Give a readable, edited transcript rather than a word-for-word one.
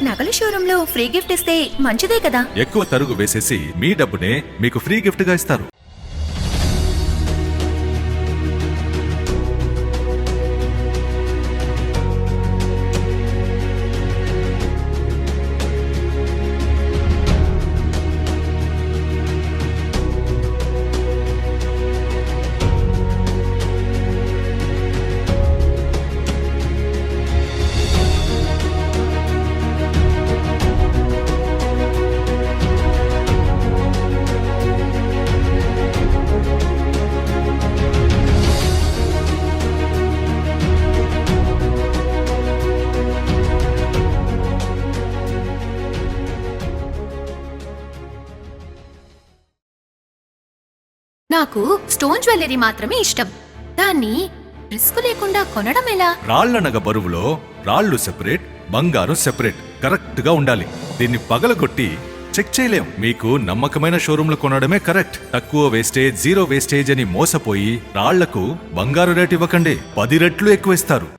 నగల షోరూంలో free gift ఇస్తే మంచిదే కదా. ఎక్కువ తరుగు వేసేసి మీ డబ్బునే మీకు ఫ్రీ గిఫ్ట్ గా ఇస్తారు. నాకు స్టోన్ జ్యువెలరీ మాత్రమే ఇష్టం. దాన్ని రిస్క్ లేకుండా కొనడం ఎలా? రాళ్ల నగ బరువులో రాళ్లు సెపరేట్, బంగారం సెపరేట్, కరెక్ట్ గా ఉండాలి. దీన్ని పగలగొట్టి చెక్ చేయలేం. మీకు నమ్మకమైన షోరూంలో కొనడమే కరెక్ట్. తక్కువ వేస్టేజ్, జీరో వేస్టేజ్ అని మోసపోయి రాళ్లకు బంగారు రేట్ ఇవ్వకండి, 10 రెట్లు ఎక్కువ ఇస్తారు.